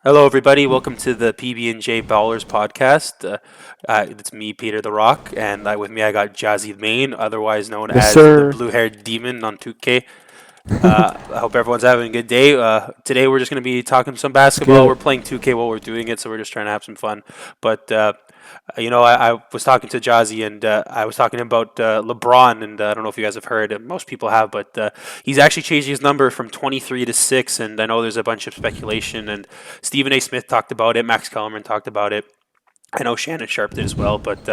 Hello, everybody. Welcome to the PB&J Bowlers podcast. It's me, Peter the Rock, and with me I got Jazzy Main, otherwise known Yes, as the sir. Blue-Haired Demon on 2K. I hope everyone's having a good day. Today we're just going to be talking some Let's get basketball. We're it. playing 2K while we're doing it, so we're just trying to have some fun. But I was talking to Jazzy, and I was talking about LeBron, and I don't know if you guys have heard. Most people have, but he's actually changing his number from 23 to 6. And I know there's a bunch of speculation, and Stephen A. Smith talked about it. Max Kellerman talked about it. I know Shannon Sharp did as well, but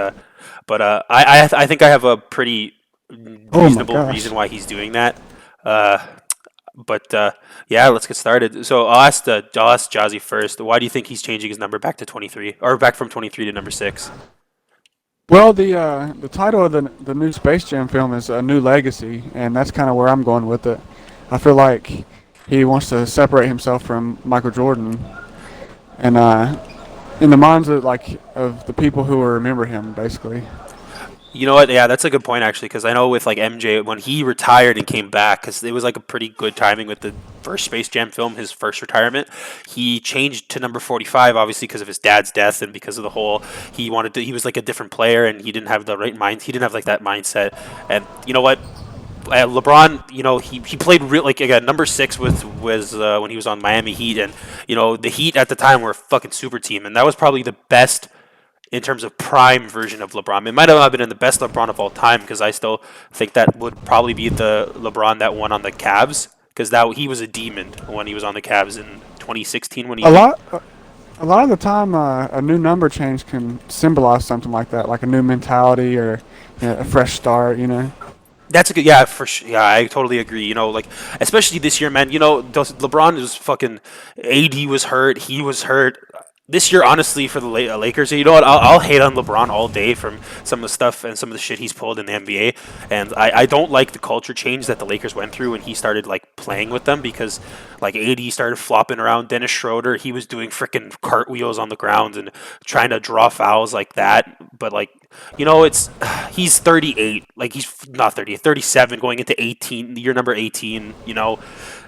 I think I have a pretty Oh my reasonable reason gosh. why he's doing that. Uh, but yeah, let's get started. So I'll ask Jazzy first. Why do you think he's changing his number back to 23, or back from 23 to number 6? Well, the title of the new Space Jam film is A New Legacy, and that's kind of where I'm going with it. I feel like he wants to separate himself from Michael Jordan, and in the minds of the people who will remember him, basically. You know what? Yeah, that's a good point actually, because I know with like MJ when he retired and came back, because it was like a pretty good timing with the first Space Jam film, his first retirement. He changed to number 45, obviously because of his dad's death and because of the whole he wanted to. He was like a different player and he didn't have the right mind. He didn't have like that mindset. And you know what? LeBron, he played real like again. Number 6 was when he was on Miami Heat, and the Heat at the time were a fucking super team, and that was probably the best in terms of prime version of LeBron. It might have not been the best LeBron of all time because I still think that would probably be the LeBron that won on the Cavs because that he was a demon when he was on the Cavs in 2016 when A he. lot, a lot of the time, a new number change can symbolize something like that, like a new mentality or a fresh start. That's a good, yeah, for sure. Yeah, I totally agree. Like especially this year, man. LeBron was fucking. AD was hurt. He was hurt. This year, honestly, for the Lakers, you know what? I'll hate on LeBron all day from some of the stuff and some of the shit he's pulled in the NBA, and I don't like the culture change that the Lakers went through when he started like playing with them because like AD started flopping around. Dennis Schroeder, he was doing freaking cartwheels on the ground and trying to draw fouls like that, but like it's he's 38, like he's not 30, 37, going into 18, year number 18.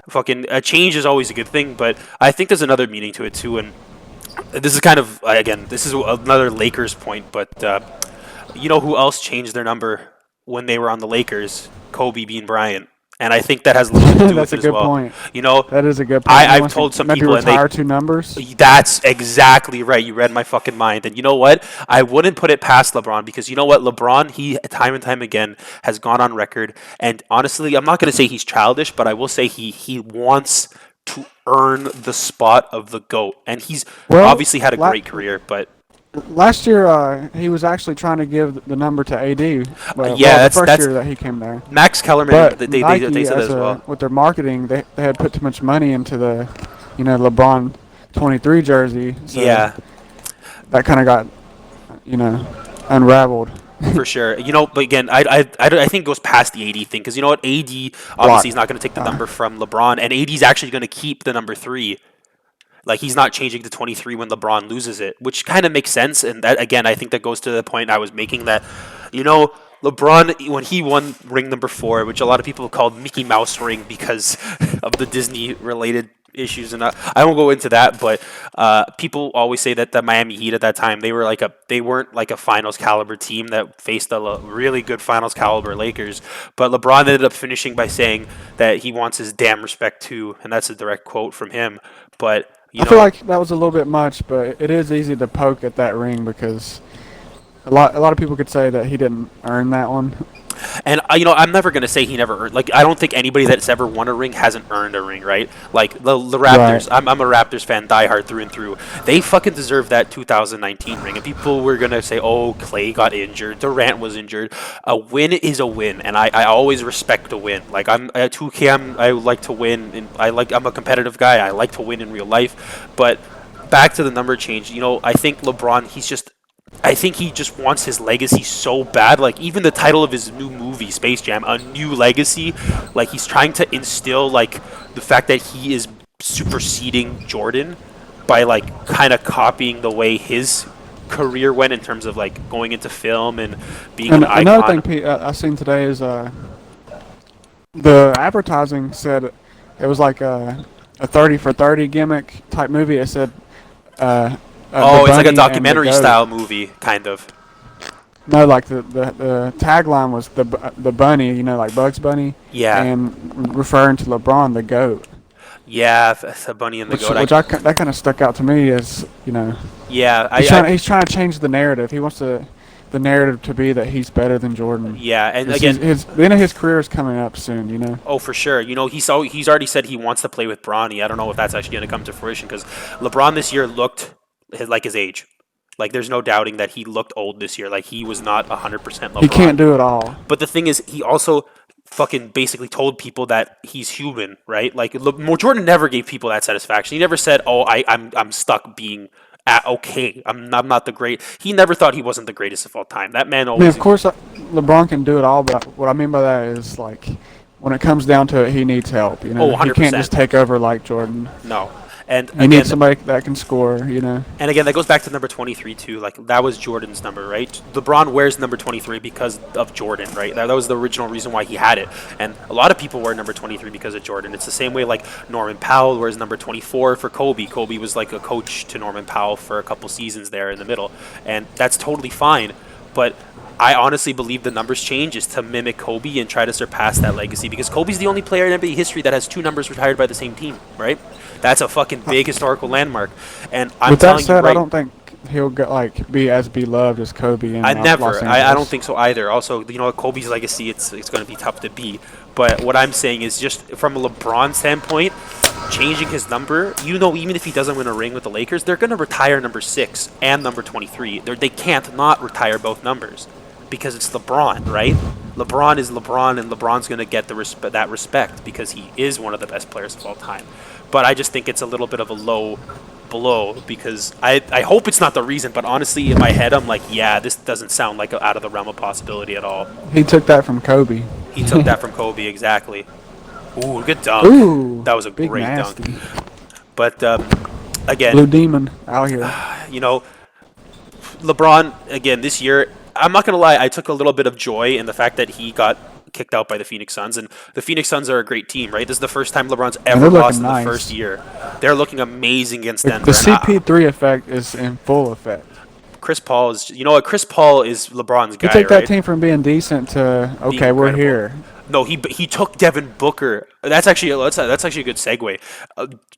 Fucking a change is always a good thing, but I think there's another meaning to it too, and this is kind of again, this is another Lakers point, but you know who else changed their number when they were on the Lakers? Kobe Bean Bryant, and I think that has a little bit to do with That's it a as good well. point. You know, That is a good point. He I've wants to told some maybe people, and they retire two numbers. that's exactly right. You read my fucking mind. And you know what? I wouldn't put it past LeBron because you know what? LeBron, he time and time again has gone on record. And honestly, I'm not going to say he's childish, but I will say he wants to earn the spot of the GOAT. And he's Well, obviously had a la- great career, but last year he was actually trying to give the number to AD. Well, yeah, the that's first that's year that he came there. Max Kellerman. But They Nike, said that as as a well. with their marketing, they had put too much money into the, LeBron 23 jersey, so Yeah. that kind of got, you know, unraveled, For sure, but again, I think it goes past the AD thing because you know what, AD obviously is blocked. not going to take the Uh, number from LeBron, and AD is actually going to keep the number 3. Like he's not changing to 23 when LeBron loses it, which kind of makes sense. And that again, I think that goes to the point I was making that, you know, LeBron when he won ring number 4, which a lot of people called Mickey Mouse ring because of the Disney related issues, and I won't go into that. But people always say that the Miami Heat at that time they weren't like a finals caliber team that faced a really good finals caliber Lakers. But LeBron ended up finishing by saying that he wants his damn respect too, and that's a direct quote from him. But I feel like that was a little bit much, but it is easy to poke at that ring because a lot of people could say that he didn't earn that one. And I'm never gonna say he never earned. Like, I don't think anybody that's ever won a ring hasn't earned a ring, right? Like the Right. Raptors. I'm a Raptors fan, diehard through and through. They fucking deserve that 2019 ring. And people were gonna say, "Oh, Clay got injured, Durant was injured." A win is a win, and I always respect a win. Like I'm at 2K, I like to win, and I'm a competitive guy. I like to win in real life, but. Back to the number change, I think LeBron, I think he just wants his legacy so bad. Like even the title of his new movie, Space Jam, A New Legacy. Like he's trying to instill like the fact that he is superseding Jordan by like kind of copying the way his career went in terms of like going into film and being an And another thing icon. I seen today is the advertising said it was like a 30 for 30 gimmick type movie. It said Oh, the it's like a bunny and the documentary goat. style movie, kind of. No, like the tagline was the bunny, you know, like Bugs Bunny, Yeah, and referring to LeBron the goat, yeah, the bunny and the goat. that kind of stuck out to me as you know Yeah, he's trying to change the narrative. He wants the narrative to be that he's better than Jordan. yeah, and 'Cause again, the end of his career is coming up soon, you know. oh, for sure. You know, he's already said he wants to play with Bronny. I don't know if that's actually going to come to fruition because LeBron this year looked like his age. Like, there's no doubting that he looked old this year. Like, he was not 100% He can't LeBron. do it all. But the thing is, he also fucking basically told people that he's human, right? Like, Jordan never gave people that satisfaction. He never said, "Oh, I'm stuck being okay. I'm not the great." He never thought he wasn't the greatest of all time. That man I mean, always. of course, LeBron can do it all, but what I mean by that is like when it comes down to it, he needs help. You know, Oh, he can't 100%. just take over like Jordan. No. And You need somebody that can score. You know. And again, that goes back to number 23 too. Like, that was Jordan's number, right? LeBron wears number 23 because of Jordan, right? That was the original reason why he had it. And a lot of people wear number 23 because of Jordan. It's the same way like Norman Powell wears number 24 for Kobe. Kobe was like a coach to Norman Powell for a couple seasons there in the middle, and that's totally fine. But I honestly believe the numbers change is to mimic Kobe and try to surpass that legacy, because Kobe's the only player in NBA history that has two numbers retired by the same team, right? That's a fucking big historical landmark. And I'm With that telling you said, right, I don't think he'll get like be as beloved as Kobe in I Los never. Angeles. I don't think so either. Also, you know, Kobe's legacy, it's going to be tough to beat. But what I'm saying is, just from a LeBron standpoint, changing his number, you know, even if he doesn't win a ring with the Lakers, they're going to retire number 6 and number 23. They can't not retire both numbers because it's LeBron, right? LeBron is LeBron, and LeBron's going to get that respect because he is one of the best players of all time. But I just think it's a little bit of a low blow, because I hope it's not the reason, but honestly in my head I'm like, yeah, this doesn't sound like out of the realm of possibility at all. He took that from Kobe. He took that from Kobe, exactly. Ooh, good dunk. Ooh, That was a big great nasty. dunk. But again, Blue Demon out here. you know, LeBron again this year, I'm not gonna lie, I took a little bit of joy in the fact that he got kicked out by the Phoenix Suns, and the Phoenix Suns are a great team, right? This is the first time LeBron's ever they're lost in looking the nice. first year. They're looking amazing against Denver. The and CP3 effect is in full effect. Chris Paul is, you know what? Chris Paul is LeBron's guy, You take right? that team from being decent to okay, we're incredible. here. No, he took Devin Booker. That's actually a good segue.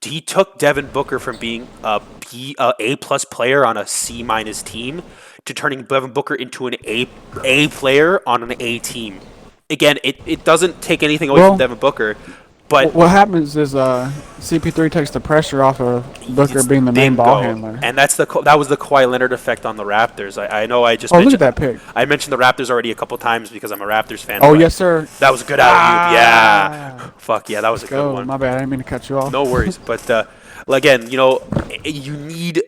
He took Devin Booker from being A plus player on a C minus team to turning Devin Booker into an A player on an A team. Again, it doesn't take anything away Well, from Devin Booker, but What happens is CP3 takes the pressure off of Booker it's being the main ball bingo. handler. And that was the Kawhi Leonard effect on the Raptors. I know I just Oh, look mentioned at that pick. I mentioned the Raptors already a couple times because I'm a Raptors fan. Oh, but yes, sir. that was a good alley-oop. Yeah. Fuck yeah, that was a good Go. one. My bad. I didn't mean to cut you off. No worries. But again, you know, you need.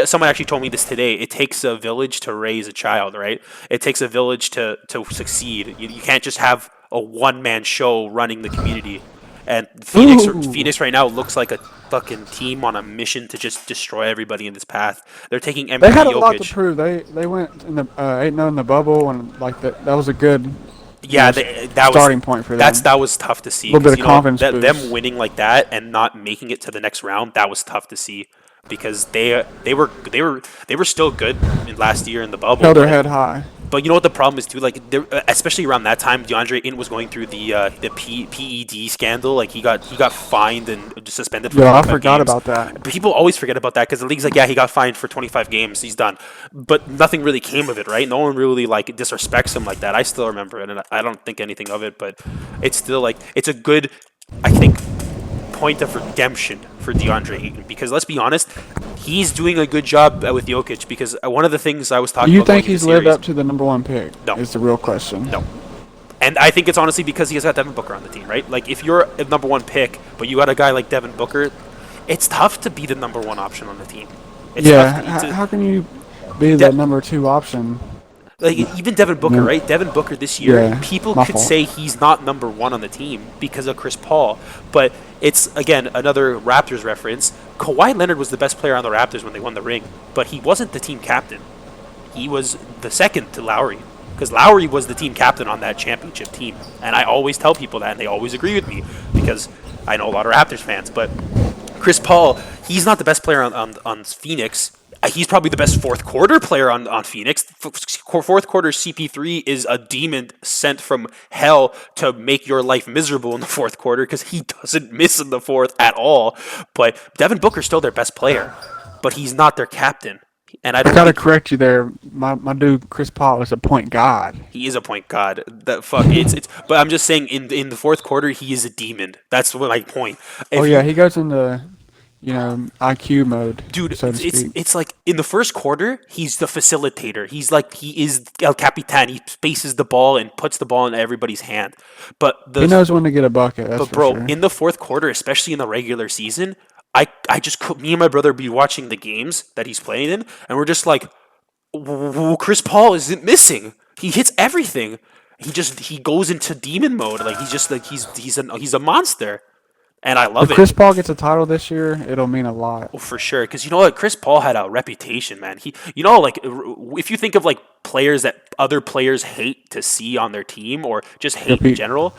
Someone actually told me this today. It takes a village to raise a child, right? It takes a village to succeed. You can't just have a one-man show running the community. And Ooh. Phoenix right now looks like a fucking team on a mission to just destroy everybody in this path. They're taking MVP They had a Jokic. lot to prove. They went in the 8-0 in the bubble, and like that was a good Yeah, that starting was point for them. that was tough to see. Little bit 'cause, of you know, confidence boost. them winning like that and not making it to the next round, that was tough to see, because they were still good in last year in the bubble. held their head high. But you know what the problem is too, like especially around that time, DeAndre Ayton was going through the PED scandal. Like he got fined and suspended for Yeah, I 25 forgot games. about that. People always forget about that because the league's like, yeah, he got fined for 25 games, he's done. But nothing really came of it, right? No one really like disrespects him like that. I still remember it, and I don't think anything of it. But it's still like it's a good, I think, point of redemption for DeAndre Ayton, because let's be honest, he's doing a good job with Jokic, because one of the things I was talking Do you about think going into he's lived series- up to the #1 pick? No. Is the real question. No. And I think it's honestly because he has got Devin Booker on the team, right? Like, if you're a #1 pick, but you got a guy like Devin Booker, it's tough to be the #1 option on the team. It's Yeah. tough to- How can you be the De- #2 option? like, even Devin Booker, No. right? Devin Booker this year, Yeah, people my could fault. say he's not #1 on the team because of Chris Paul. But it's, again, another Raptors reference. Kawhi Leonard was the best player on the Raptors when they won the ring, but he wasn't the team captain. He was the second to Lowry, because Lowry was the team captain on that championship team. And I always tell people that, and they always agree with me, because I know a lot of Raptors fans. But Chris Paul, he's not the best player on Phoenix. He's probably the best fourth quarter player on Phoenix. Fourth quarter CP3 is a demon sent from hell to make your life miserable in the fourth quarter because he doesn't miss in the fourth at all. But Devin Booker's still their best player, but he's not their captain. And I I don't gotta think correct you there. My dude Chris Paul is a point guard. he is a point guard. That fuck it's. But I'm just saying in the fourth quarter he is a demon. That's what my point. Oh If yeah, you, he goes into IQ mode, dude, so to it's speak. it's like in the first quarter he's the facilitator. He is El Capitan. He spaces the ball and puts the ball in everybody's hand. But He knows when to get a bucket. That's but for bro, sure. in the fourth quarter, especially in the regular season, I just me and my brother be watching the games that he's playing in, and we're just like, Chris Paul isn't missing. He hits everything. He goes into demon mode. Like he's just like he's a monster, and I love If it. Chris Paul gets a title this year, it'll mean a lot. Oh, for sure, because you know what, Chris Paul had a reputation, man. Like if you think of like players that other players hate to see on their team or just hate in Pete. general,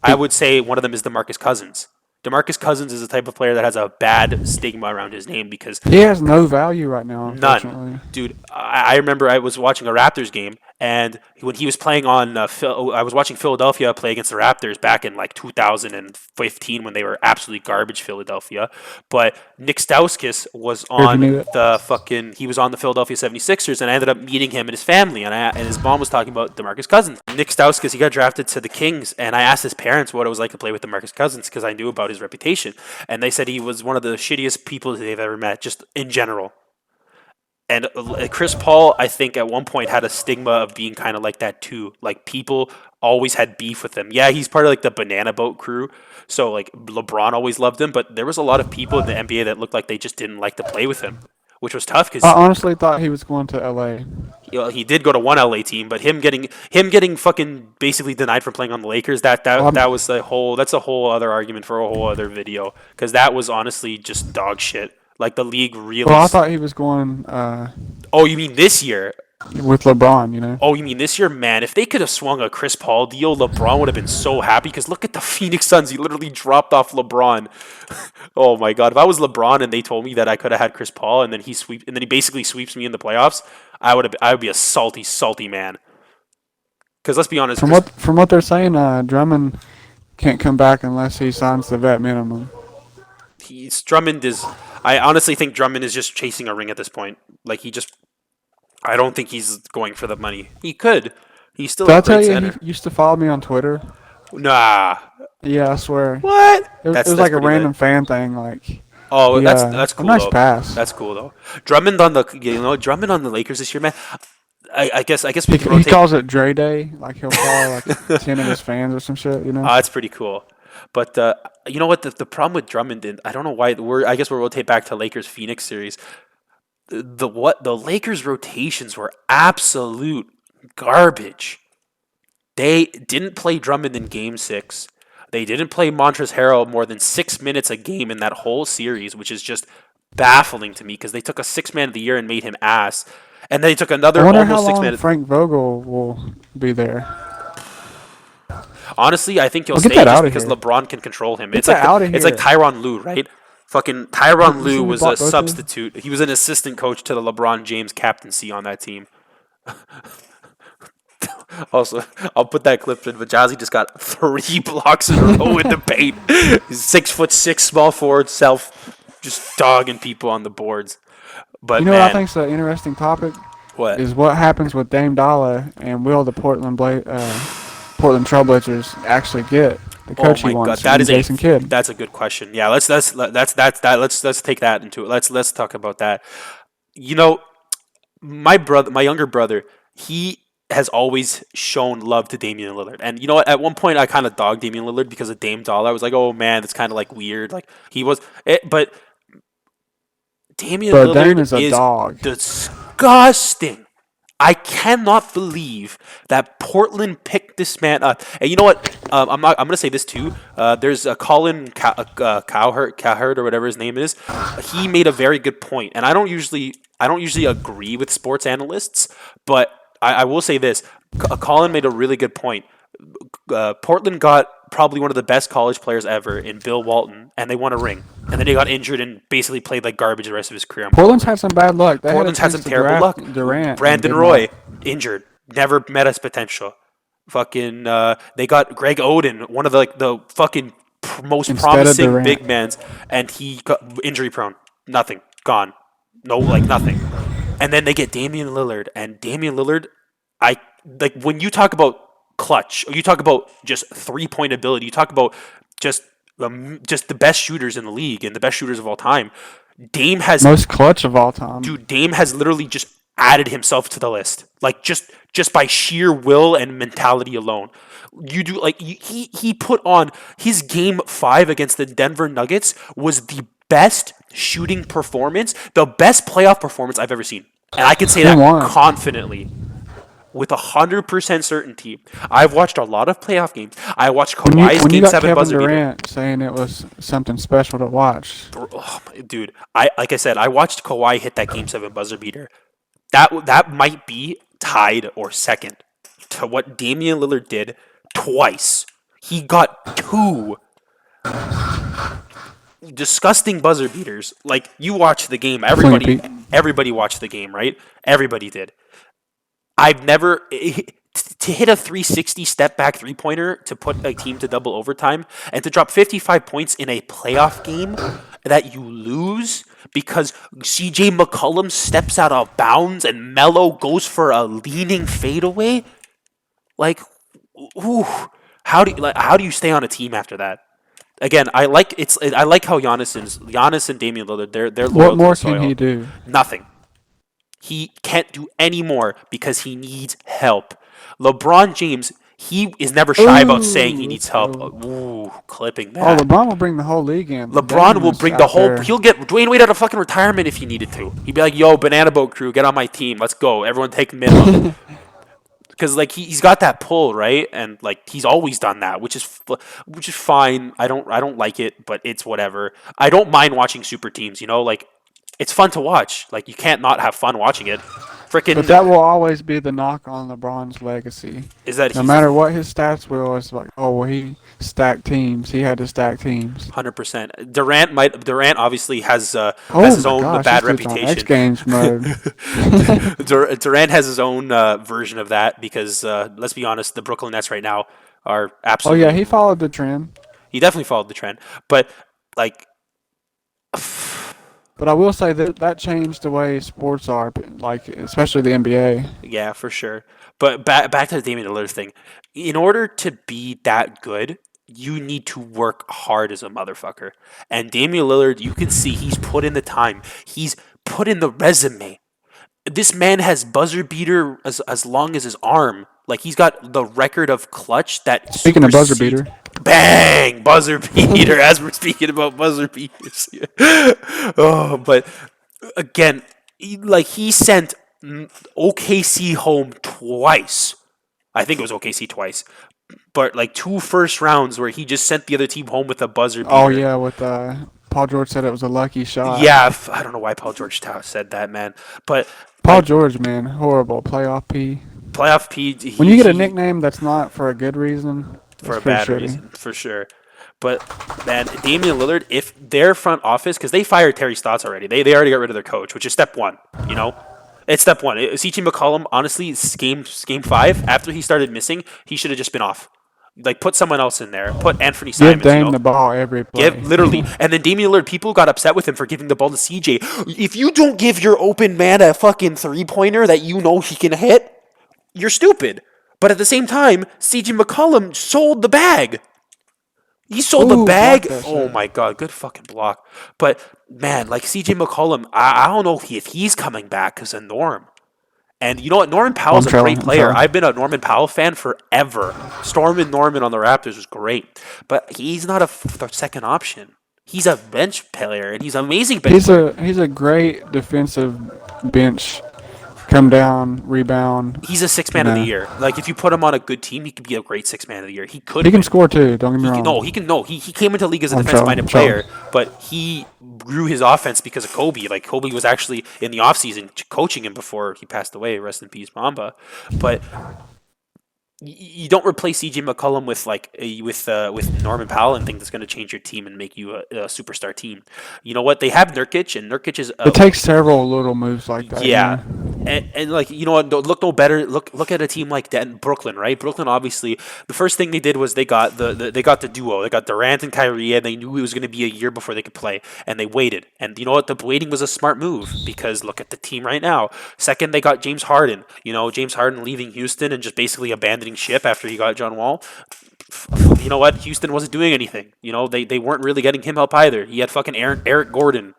I would say one of them is DeMarcus Cousins. DeMarcus Cousins is the type of player that has a bad stigma around his name because He has no value right now, none, unfortunately. dude. I remember I was watching a Raptors game, and when he was playing on, I was watching Philadelphia play against the Raptors back in like 2015 when they were absolutely garbage, Philadelphia. But Nick Stauskas was on knew it. the fucking. He was on the Philadelphia 76ers, and I ended up meeting him and his family, and his mom was talking about DeMarcus Cousins. Nick Stauskas, he got drafted to the Kings, and I asked his parents what it was like to play with DeMarcus Cousins because I knew about his reputation, and they said he was one of the shittiest people they've ever met, just in general. And Chris Paul, I think at one point had a stigma of being kind of like that too. Like people always had beef with him. Yeah, he's part of like the banana boat crew. So like LeBron always loved him, but there was a lot of people in the NBA that looked like they just didn't like to play with him, which was tough I because honestly thought he was going to LA. he did go to one LA team, but him getting fucking basically denied from playing on the Lakers. That was that's a whole other argument for a whole other video because that was honestly just dog shit. Like the league really. Well, I thought he was going Oh, you mean this year? with LeBron. Oh, you mean this year, man? If they could have swung a Chris Paul deal, LeBron would have been so happy. Because look at the Phoenix Suns; he literally dropped off LeBron. Oh my God! If I was LeBron and they told me that I could have had Chris Paul, and then he basically sweeps me in the playoffs, I would be a salty, salty man. Because let's be honest, From what they're saying, Drummond can't come back unless he signs the vet minimum. Drummond is. I honestly think Drummond is just chasing a ring at this point. Like I don't think he's going for the money. He could. He's still Did a I tell great you center. he used to follow me on Twitter? Nah. Yeah, I swear. What? It was That's like a pretty random lit. fan thing. Like, Oh, he, that's cool. a nice though. pass. That's cool though. Drummond on the Lakers this year, man. I guess we He, can he rotate. calls it Dre Day. Like he'll call like 10 of his fans or some shit. That's pretty cool. But you know what? The problem with Drummond, I don't know why. I guess we'll rotate back to Lakers Phoenix series. The Lakers rotations were absolute garbage. They didn't play Drummond in Game 6. They didn't play Montrezl Harrell more than 6 minutes a game in that whole series, which is just baffling to me because they took a 6-man of the year and made him ass. And then they took I another wonder how almost long 6-man. Frank Vogel will be there. Honestly, I think he'll Well, get stay that just outta because here. LeBron can control him. Get It's like that outta it's like here. Tyronn Lue, right? Fucking Tyronn You Lue see was we bought a both of them? substitute. He was an assistant coach to the LeBron James captaincy on that team. Also, I'll put that clip in, but Jazzy just got 3 blocks in a row in the paint. He's 6'6", small forward, just dogging people on the boards. But You know man, what I think's an interesting topic what? is what happens with Dame Dollar and will the Portland Trailblazers actually get the coach Oh he my God, wants? that from is Jason Kidd. that's a good question. Yeah, let's take that into it. Let's talk about that. You know, my younger brother, he has always shown love to Damian Lillard. And you know what? At one point, I kind of dogged Damian Lillard because of Dame Dollar. I was like, oh man, that's kind of like weird. Like he was, but Damian But Lillard Dame is a dog. disgusting. I cannot believe that Portland picked this man up. And you know what? I'm gonna say this too. There's a Colin Cowherd or whatever his name is. He made a very good point, and I don't usually agree with sports analysts, but I will say this. Colin made a really good point. Portland got probably one of the best college players ever in Bill Walton, and they won a ring. And then he got injured and basically played like garbage the rest of his career. Portland's had some bad luck. They Portland's had some chance to terrible luck. draft Durant and Brandon did Roy, not. injured. Never met his potential. Fucking, they got Greg Oden, one of the fucking most Instead of promising Durant. big mans, and he got injury prone. Nothing. Gone. No, like nothing. And then they get Damian Lillard, and Damian Lillard, I like when you talk about clutch, or you talk about just 3-point ability, you talk about just just the best shooters in the league and the best shooters of all time. Dame has Most clutch of all time. Dude, Dame has literally just added himself to the list, like just by sheer will and mentality alone. You do like he put on his game 5 against the Denver Nuggets was the best shooting performance, the best playoff performance I've ever seen, and I can say that confidently. With 100% certainty. I've watched a lot of playoff games. I watched Kawhi's When you Game got 7 Kevin buzzer beater. Durant saying it was something special to watch, Oh, dude, like I said, I watched Kawhi hit that Game 7 buzzer beater. That might be tied or second to what Damian Lillard did twice. He got 2 disgusting buzzer beaters. Like, you watched the game. Everybody watched the game, right? Everybody did. I've never to hit a 360 step back 3-pointer to put a team to double overtime and to drop 55 points in a playoff game that you lose because CJ McCollum steps out of bounds and Melo goes for a leaning fadeaway. Like, ooh, how do you stay on a team after that? Again, I like how Giannis and Damian Lillard they're loyal what more to the soil. can he do? Nothing. He can't do any more because he needs help. LeBron James, he is never shy about saying he needs help. Ooh, clipping Oh, that. LeBron will bring the whole league in. LeBron Dame will is bring out the whole. there. He'll get Dwayne Wade out of fucking retirement if he needed to. He'd be like, "Yo, Banana Boat crew, get on my team. Let's go. Everyone take minimum." Because like he's got that pull, right, and like he's always done that, which is fine. I don't like it, but it's whatever. I don't mind watching super teams. You know, like it's fun to watch. Like you can't not have fun watching it. Freaking But that will always be the knock on LeBron's legacy. is that No he's matter what his stats will, it's like, oh, well, he stacked teams. He had to stack teams. 100%. Durant obviously has Oh his my own gosh, bad this dude's on X reputation. Games mode. Durant has his own version of that because let's be honest, the Brooklyn Nets right now are Oh absolutely. yeah, he followed the trend. He definitely followed the trend, but like. But I will say that changed the way sports are, like especially the NBA. Yeah, for sure. But back to the Damian Lillard thing. In order to be that good, you need to work hard as a motherfucker. And Damian Lillard, you can see he's put in the time. He's put in the resume. This man has buzzer beater as long as his arm. Like he's got the record of clutch that. Speaking of buzzer supersedes- beater, Bang! Buzzer beater, as we're speaking about buzzer beaters. Oh, but again, he sent OKC home twice. I think it was OKC twice. But like 2 first rounds where he just sent the other team home with a buzzer beater. oh yeah, with Paul George said it was a lucky shot. Yeah, I don't know why Paul George said that, man. But Paul George, man, horrible playoff P. playoff P. When you get a nickname that's not for a good reason, For a it's pretty bad shitty. reason, for sure. But man, Damian Lillard, if their front office, because they fired Terry Stotts already, they already got rid of their coach, which is step 1. You know, it's step 1. CJ McCollum, honestly, game 5 after he started missing, he should have just been off. Like put someone else in there. Put Anthony Simons. Give Dame you know? the ball every play. Literally, and then Damian Lillard, people got upset with him for giving the ball to CJ. If you don't give your open man a fucking 3-pointer that you know he can hit, you're stupid. But at the same time, CJ McCollum sold the bag. He sold the Ooh, bag. blocked that Oh shit. my god, good fucking block. But man, like CJ McCollum, I don't know if he's coming back because of Norm. And you know what? Norman Powell's a great player. I've been a Norman Powell fan forever. Stormin' Norman on the Raptors was great. But he's not a second option. He's a bench player, and he's an amazing bench player. He's a great defensive bench. Come down, rebound. He's a 6-man of the Nah. year. Like if you put him on a good team, he could be a great 6-man of the year. He could. He can score too. Don't get me wrong. He can. No, he came into the league as a I'm defensive-minded trolling. player, but he grew his offense because of Kobe. Like Kobe was actually in the offseason coaching him before he passed away. Rest in peace, Mamba. But you don't replace CJ McCollum with with Norman Powell and think that's going to change your team and make you a superstar team. You know what? They have Nurkic, and Nurkic is It takes several little moves like that, you yeah. know. And like you know what, look no better. Look at a team like Brooklyn, right? Brooklyn obviously the first thing they did was they got they got the duo. They got Durant and Kyrie, and they knew it was going to be a year before they could play, and they waited. And you know what? The waiting was a smart move because look at the team right now. Second, they got James Harden. You know, James Harden leaving Houston and just basically abandoning ship after he got John Wall. You know what? Houston wasn't doing anything. You know, they weren't really getting him help either. He had fucking Eric Gordon.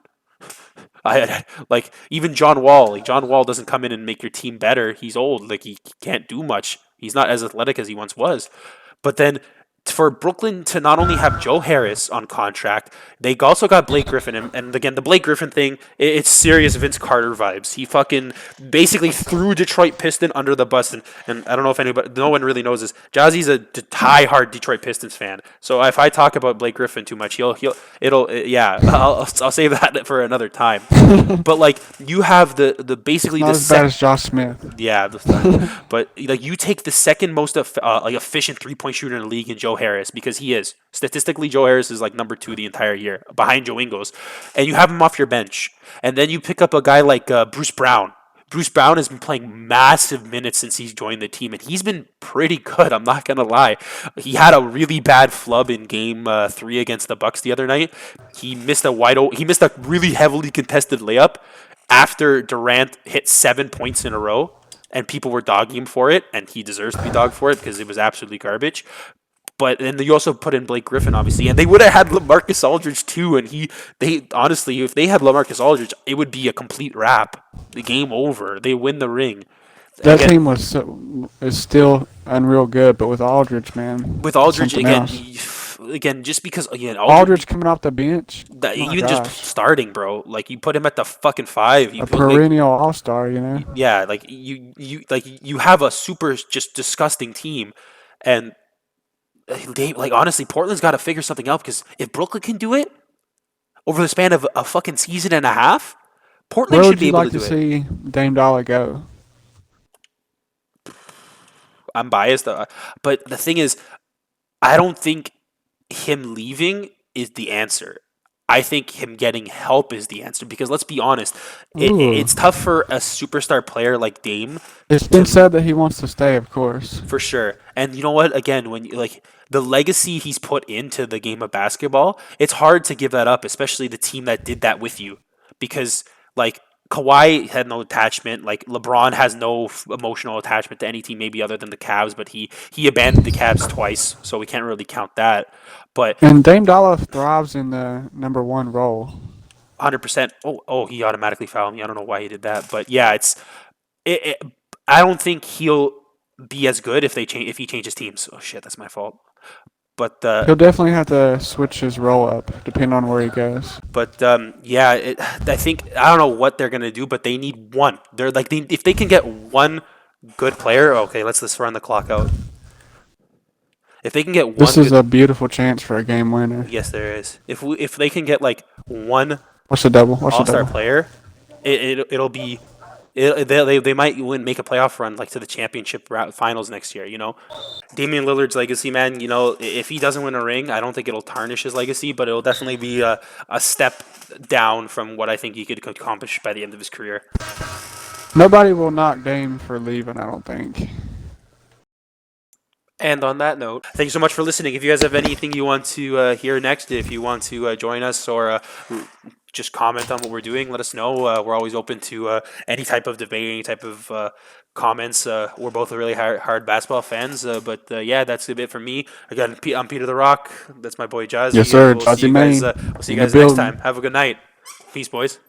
Like even John Wall. Like John Wall doesn't come in and make your team better. He's old. Like he can't do much. He's not as athletic as he once was. But then for Brooklyn to not only have Joe Harris on contract, they also got Blake Griffin. And again, the Blake Griffin thing, it's serious Vince Carter vibes. He fucking basically threw Detroit Piston under the bus. And I don't know if anybody, no one really knows this. Jazzy's a high-hard Detroit Pistons fan. So if I talk about Blake Griffin too much, yeah, I'll save that for another time. But like you have the basically Not the as bad as Josh Smith. yeah, but like you take the second most like efficient 3-point shooter in the league in Joe Harris because he is statistically Joe Harris is like number 2 the entire year behind Joe Ingles, and you have him off your bench, and then you pick up a guy like Bruce Brown. Bruce Brown has been playing massive minutes since he's joined the team, and he's been pretty good. I'm not gonna lie. He had a really bad flub in Game 3 against the Bucks the other night. He missed a really heavily contested layup after Durant hit 7 points in a row, and people were dogging him for it, and he deserves to be dogged for it because it was absolutely garbage. But then you also put in Blake Griffin, obviously, and they would have had LaMarcus Aldridge too. And they honestly, if they had LaMarcus Aldridge, it would be a complete wrap. The game over. They win the ring. That Again, team is still unreal good, but with Aldridge, man, with Aldridge something again, else. again, just because again Aldridge coming off the bench, my even just gosh, starting, bro. Like you put him at the fucking 5. You a put like, perennial All-Star, you know. yeah, like you have a super just disgusting team, and they like honestly, Portland's got to figure something out because if Brooklyn can do it over the span of a fucking season and a half, Portland Where should would be you able like to to do it. see Dame Dollar go? I'm biased, but the thing is, I don't think him leaving is the answer. I think him getting help is the answer because let's be honest, Ooh. it's tough for a superstar player like Dame It's been to said that he wants to stay, of course. for sure. And you know what? Again, when you, like the legacy he's put into the game of basketball, it's hard to give that up, especially the team that did that with you, because like Kawhi had no attachment. Like LeBron has no emotional attachment to any team, maybe other than the Cavs. But he abandoned the Cavs twice, so we can't really count that. But And Dame Dollar thrives in the number one role. 100%. Oh, he automatically fouled me. I don't know why he did that, but yeah, it I don't think he'll be as good if he changes teams. Oh shit, that's my fault. But He'll definitely have to switch his role up depending on where he goes. yeah, I think I don't know what they're gonna do, but they need one. They're like if they can get one good player. Okay, let's run the clock out. If they can get one, This is a beautiful chance for a game winner. yes, there is. If they can get like one What's the double? What's the all-star double? player, it'll be they might make a playoff run like to the championship finals next year. You know, Damian Lillard's legacy, man. You know, if he doesn't win a ring, I don't think it'll tarnish his legacy, but it'll definitely be a step down from what I think he could accomplish by the end of his career. Nobody will knock Dame for leaving, I don't think. And on that note, thank you so much for listening. If you guys have anything you want to hear next, if you want to join us or just comment on what we're doing, let us know. We're always open to any type of debate, any type of comments. We're both really hard basketball fans. But yeah, that's a bit for me. Again, I'm Peter the Rock. That's my boy Jazzy. Yes, sir. We'll Jazzy see you guys, Main we'll see you in the guys next building. time. Have a good night. Peace, boys.